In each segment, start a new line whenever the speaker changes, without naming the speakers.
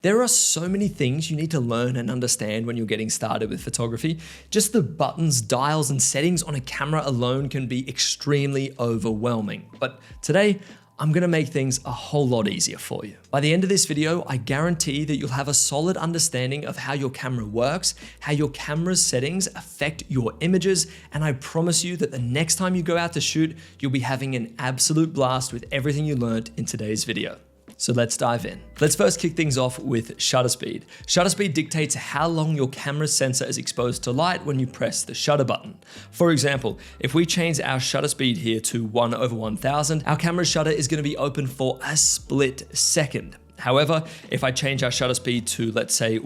There are so many things you need to learn and understand when you're getting started with photography. Just the buttons, dials, and settings on a camera alone can be extremely overwhelming. But today, I'm gonna make things a whole lot easier for you. By the end of this video, I guarantee that you'll have a solid understanding of how your camera works, how your camera's settings affect your images, and I promise you that the next time you go out to shoot, you'll be having an absolute blast with everything you learned in today's video. So let's dive in. Let's first kick things off with shutter speed. Shutter speed dictates how long your camera's sensor is exposed to light when you press the shutter button. For example, if we change our shutter speed here to 1/1000, our camera's shutter is gonna be open for a split second. However, if I change our shutter speed to, let's say,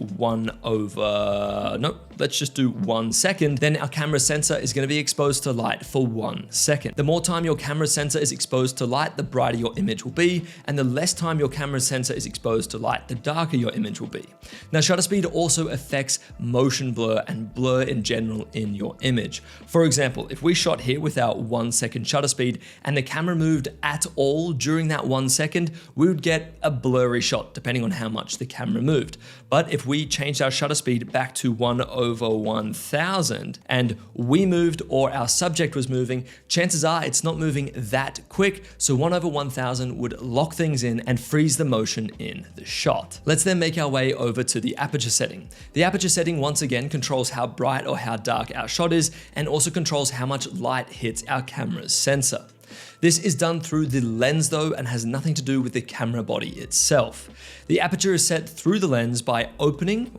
let's just do 1 second, then our camera sensor is going to be exposed to light for 1 second. The more time your camera sensor is exposed to light, the brighter your image will be, and the less time your camera sensor is exposed to light, the darker your image will be. Now, shutter speed also affects motion blur and blur in general in your image. For example, if we shot here with our 1 second shutter speed and the camera moved at all during that 1 second, we would get a blurry shot depending on how much the camera moved. But if we changed our shutter speed back to 1/1000 and we moved or our subject was moving, chances are it's not moving that quick, so 1/1000 would lock things in and freeze the motion in the shot. Let's then make our way over to the aperture setting. The aperture setting once again controls how bright or how dark our shot is and also controls how much light hits our camera's sensor. This is done through the lens though and has nothing to do with the camera body itself. The aperture is set through the lens by opening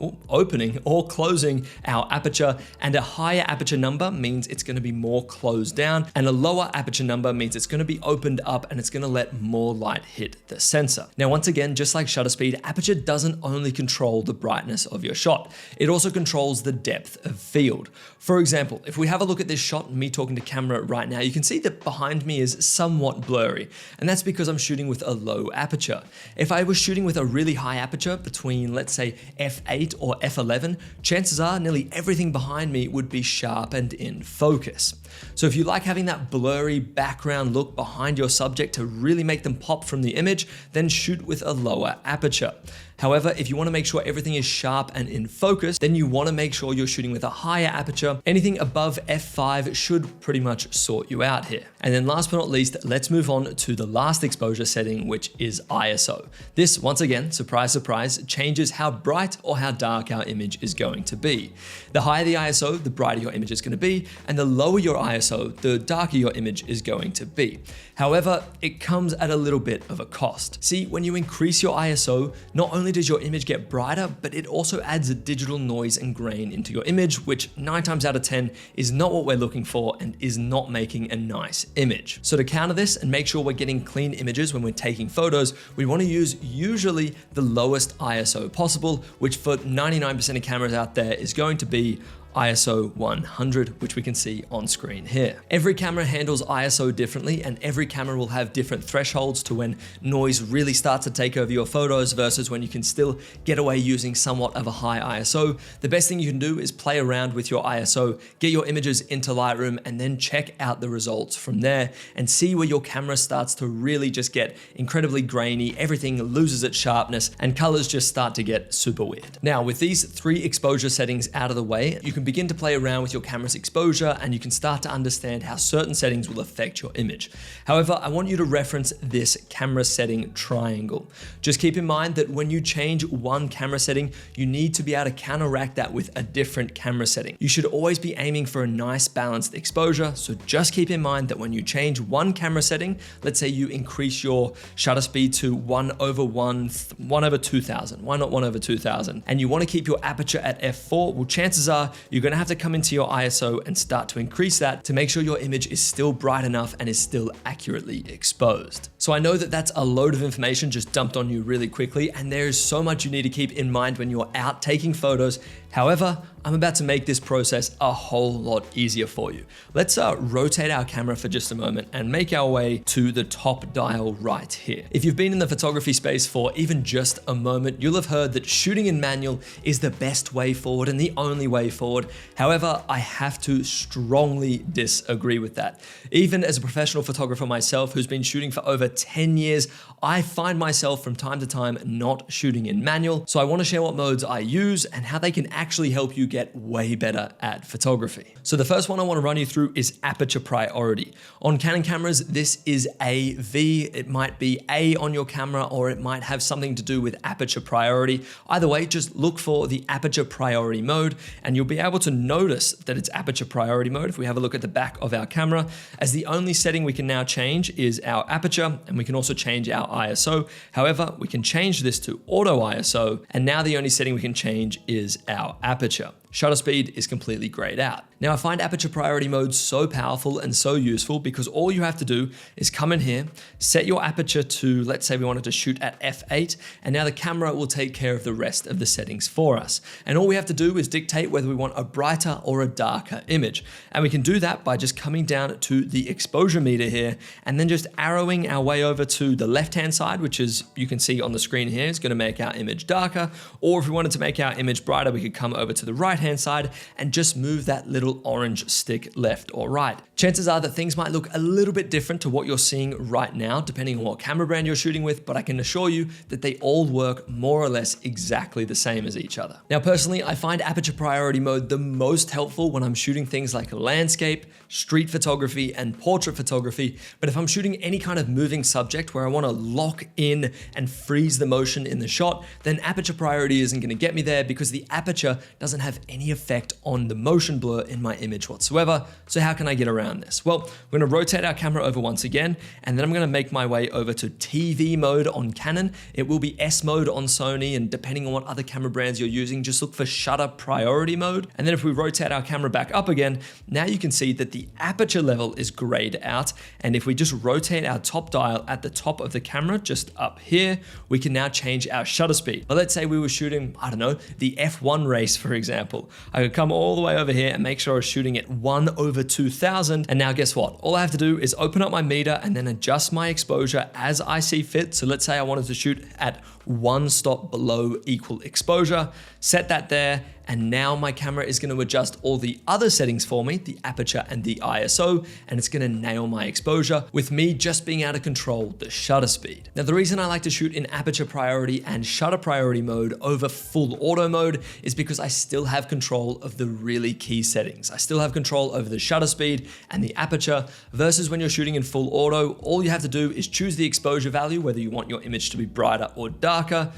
or closing our aperture, and a higher aperture number means it's going to be more closed down, and a lower aperture number means it's going to be opened up and it's going to let more light hit the sensor. Now once again, just like shutter speed, aperture doesn't only control the brightness of your shot, it also controls the depth of field. For example, if we have a look at this shot, me talking to camera right now, you can see that behind me is somewhat blurry, and that's because I'm shooting with a low aperture. If I was shooting with a really high aperture between, let's say, f8 or f11, chances are nearly everything behind me would be sharp and in focus. So if you like having that blurry background look behind your subject to really make them pop from the image, then shoot with a lower aperture. However, if you want to make sure everything is sharp and in focus, then you want to make sure you're shooting with a higher aperture. Anything above f5 should pretty much sort you out here. And then last but not least, let's move on to the last exposure setting, which is ISO. This, once again, surprise, surprise, changes how bright or how dark our image is going to be. The higher the ISO, the brighter your image is going to be, and the lower your ISO, the darker your image is going to be. However, it comes at a little bit of a cost. See, when you increase your ISO, not only does your image get brighter, but it also adds a digital noise and grain into your image, which 9 times out of 10 is not what we're looking for and is not making a nice image. So to counter this and make sure we're getting clean images when we're taking photos, we want to use usually the lowest ISO possible, which for 99% of cameras out there is going to be ISO 100, which we can see on screen here. Every camera handles ISO differently, and every camera will have different thresholds to when noise really starts to take over your photos versus when you can still get away using somewhat of a high ISO. The best thing you can do is play around with your ISO, get your images into Lightroom, and then check out the results from there and see where your camera starts to really just get incredibly grainy, everything loses its sharpness, and colors just start to get super weird. Now, with these 3 exposure settings out of the way, you can begin to play around with your camera's exposure and you can start to understand how certain settings will affect your image. However, I want you to reference this camera setting triangle. Just keep in mind that when you change one camera setting, you need to be able to counteract that with a different camera setting. You should always be aiming for a nice balanced exposure, so just keep in mind that when you change one camera setting, let's say you increase your shutter speed to 1/2000, why not 1/2000, and you want to keep your aperture at f4, well, chances are you're going to have to come into your ISO and start to increase that to make sure your image is still bright enough and is still accurately exposed. So I know that that's a load of information just dumped on you really quickly, and there is so much you need to keep in mind when you're out taking photos. However, I'm about to make this process a whole lot easier for you. Let's rotate our camera for just a moment and make our way to the top dial right here. If you've been in the photography space for even just a moment, you'll have heard that shooting in manual is the best way forward and the only way forward. However, I have to strongly disagree with that. Even as a professional photographer myself who's been shooting for over 10 years, I find myself from time to time not shooting in manual. So I want to share what modes I use and how they can actually help you get way better at photography. So the first one I want to run you through is Aperture Priority. On Canon cameras, this is AV. It might be A on your camera, or it might have something to do with Aperture Priority. Either way, just look for the Aperture Priority mode and you'll be able to notice that it's Aperture Priority mode if we have a look at the back of our camera, as the only setting we can now change is our aperture, and we can also change our ISO. However, we can change this to auto ISO, and now the only setting we can change is our aperture. Shutter speed is completely grayed out. Now I find Aperture Priority mode so powerful and so useful because all you have to do is come in here, set your aperture to, let's say we wanted to shoot at f8, and now the camera will take care of the rest of the settings for us. And all we have to do is dictate whether we want a brighter or a darker image. And we can do that by just coming down to the exposure meter here and then just arrowing our way over to the left-hand side, which is, you can see on the screen here, is gonna make our image darker. Or if we wanted to make our image brighter, we could come over to the right-hand side and just move that little orange stick left or right. Chances are that things might look a little bit different to what you're seeing right now, depending on what camera brand you're shooting with, but I can assure you that they all work more or less exactly the same as each other. Now, personally, I find Aperture Priority mode the most helpful when I'm shooting things like landscape, street photography, and portrait photography. But if I'm shooting any kind of moving subject where I want to lock in and freeze the motion in the shot, then Aperture Priority isn't going to get me there because the aperture doesn't have any effect on the motion blur in my image whatsoever. So how can I get around this? Well, we're going to rotate our camera over once again, and then I'm going to make my way over to TV mode on Canon. It will be S mode on Sony, and depending on what other camera brands you're using, just look for Shutter Priority mode. And then if we rotate our camera back up again, now you can see that the aperture level is grayed out. And if we just rotate our top dial at the top of the camera, just up here, we can now change our shutter speed. But let's say we were shooting, I don't know, the F1 race, for example. I could come all the way over here and make sure I was shooting at 1/2000. And now guess what? All I have to do is open up my meter and then adjust my exposure as I see fit. So let's say I wanted to shoot at 1 stop below equal exposure, set that there, and now my camera is going to adjust all the other settings for me, the aperture and the ISO, and it's going to nail my exposure with me just being able to control the shutter speed. Now, the reason I like to shoot in Aperture Priority and Shutter Priority mode over full auto mode is because I still have control of the really key settings. I still have control over the shutter speed and the aperture, versus when you're shooting in full auto, all you have to do is choose the exposure value, whether you want your image to be brighter or darker,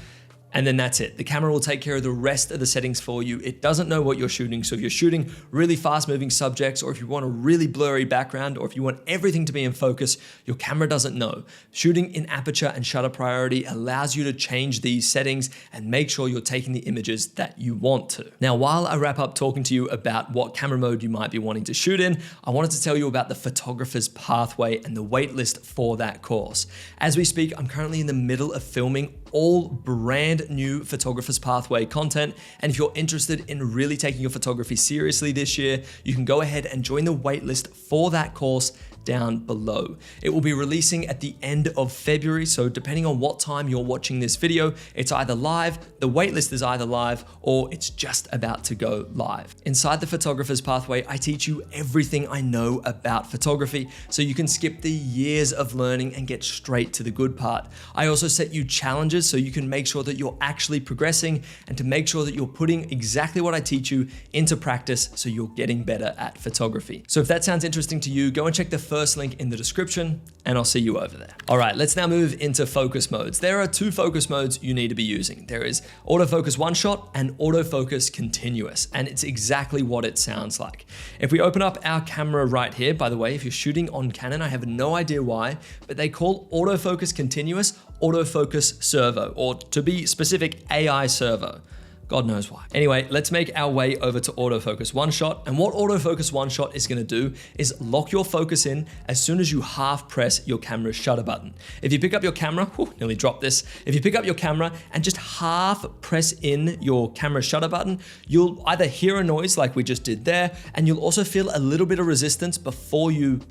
and then that's it. The camera will take care of the rest of the settings for you. It doesn't know what you're shooting. So if you're shooting really fast moving subjects, or if you want a really blurry background, or if you want everything to be in focus, your camera doesn't know. Shooting in Aperture and Shutter Priority allows you to change these settings and make sure you're taking the images that you want to. Now, while I wrap up talking to you about what camera mode you might be wanting to shoot in, I wanted to tell you about the photographer's pathway and the waitlist for that course. As we speak, I'm currently in the middle of filming all brand new photographer's pathway content. And if you're interested in really taking your photography seriously this year, you can go ahead and join the waitlist for that course down below. It will be releasing at the end of February, so depending on what time you're watching this video, it's either live, the waitlist is either live, or it's just about to go live. Inside the photographer's pathway, I teach you everything I know about photography, so you can skip the years of learning and get straight to the good part. I also set you challenges so you can make sure that you're actually progressing, and to make sure that you're putting exactly what I teach you into practice so you're getting better at photography. So if that sounds interesting to you, go and check the first link in the description, and I'll see you over there. All right, let's now move into focus modes. There are 2 focus modes you need to be using. There is autofocus one shot and autofocus continuous, and it's exactly what it sounds like. If we open up our camera right here, by the way, if you're shooting on Canon, I have no idea why, but they call autofocus continuous autofocus servo, or to be specific, AI servo. God knows why. Anyway, let's make our way over to autofocus one shot. And what autofocus one shot is gonna do is lock your focus in as soon as you half press your camera's shutter button. If you pick up your camera, nearly dropped this. If you pick up your camera and just half press in your camera's shutter button, you'll either hear a noise like we just did there, and you'll also feel a little bit of resistance before you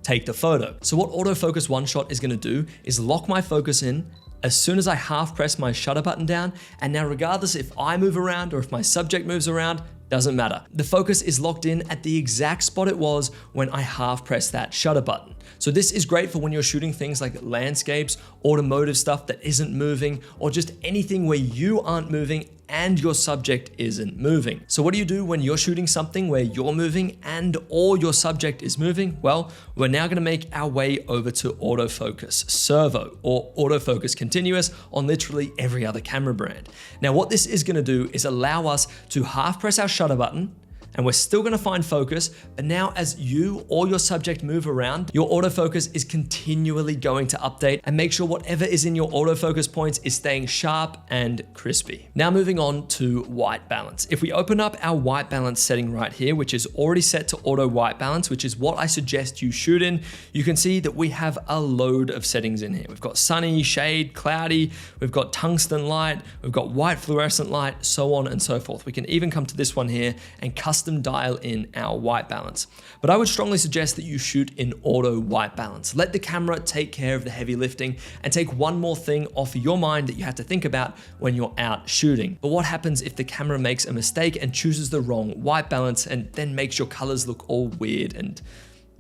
take the photo. So what autofocus one shot is gonna do is lock my focus in as soon as I half press my shutter button down, and now regardless if I move around or if my subject moves around, doesn't matter. The focus is locked in at the exact spot it was when I half pressed that shutter button. So this is great for when you're shooting things like landscapes, automotive stuff that isn't moving, or just anything where you aren't moving and your subject isn't moving. So what do you do when you're shooting something where you're moving and or your subject is moving? Well, we're now gonna make our way over to autofocus servo or autofocus continuous on literally every other camera brand. Now what this is gonna do is allow us to half press our shutter button, and we're still gonna find focus, but now as you or your subject move around, your autofocus is continually going to update and make sure whatever is in your autofocus points is staying sharp and crispy. Now moving on to white balance. If we open up our white balance setting right here, which is already set to auto white balance, which is what I suggest you shoot in, you can see that we have a load of settings in here. We've got sunny, shade, cloudy, we've got tungsten light, we've got white fluorescent light, so on and so forth. We can even come to this one here and custom dial in our white balance. But I would strongly suggest that you shoot in auto white balance. Let the camera take care of the heavy lifting and take one more thing off your mind that you have to think about when you're out shooting. But what happens if the camera makes a mistake and chooses the wrong white balance and then makes your colors look all weird and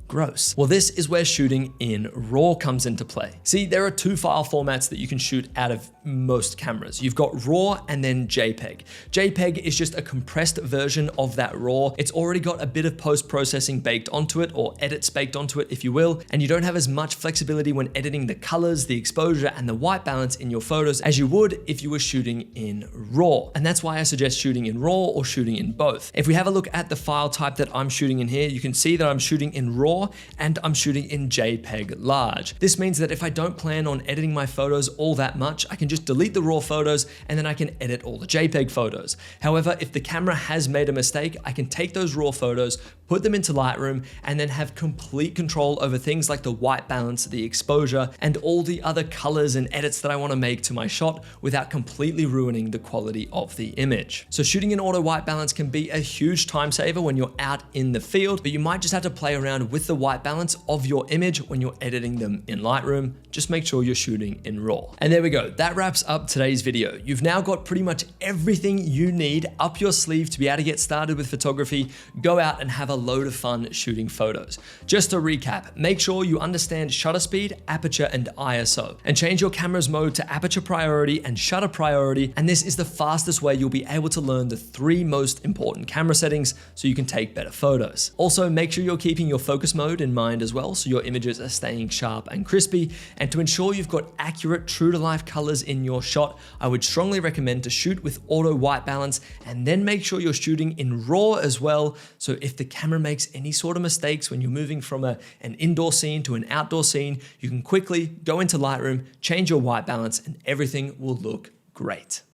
gross? Well, this is where shooting in RAW comes into play. See, there are two file formats that you can shoot out of most cameras. You've got RAW and then JPEG. JPEG is just a compressed version of that RAW. It's already got a bit of post-processing baked onto it, or edits baked onto it, if you will, and you don't have as much flexibility when editing the colors, the exposure, and the white balance in your photos as you would if you were shooting in RAW. And that's why I suggest shooting in RAW or shooting in both. If we have a look at the file type that I'm shooting in here, you can see that I'm shooting in RAW and I'm shooting in JPEG large. This means that if I don't plan on editing my photos all that much, I can just delete the RAW photos and then I can edit all the JPEG photos. However, if the camera has made a mistake, I can take those RAW photos, put them into Lightroom, and then have complete control over things like the white balance, the exposure, and all the other colors and edits that I want to make to my shot without completely ruining the quality of the image. So shooting in auto white balance can be a huge time saver when you're out in the field, but you might just have to play around with the white balance of your image when you're editing them in Lightroom. Just make sure you're shooting in RAW. And there we go. That wraps up today's video. You've now got pretty much everything you need up your sleeve to be able to get started with photography, go out and have a load of fun shooting photos. Just to recap, make sure you understand shutter speed, aperture, and ISO, and change your camera's mode to aperture priority and shutter priority. And this is the fastest way you'll be able to learn the 3 most important camera settings so you can take better photos. Also, make sure you're keeping your focus mode in mind as well, so your images are staying sharp and crispy. And to ensure you've got accurate, true to life colors in your shot, I would strongly recommend to shoot with auto white balance, and then make sure you're shooting in RAW as well. So if the camera makes any sort of mistakes when you're moving from an indoor scene to an outdoor scene, you can quickly go into Lightroom, change your white balance, and everything will look great.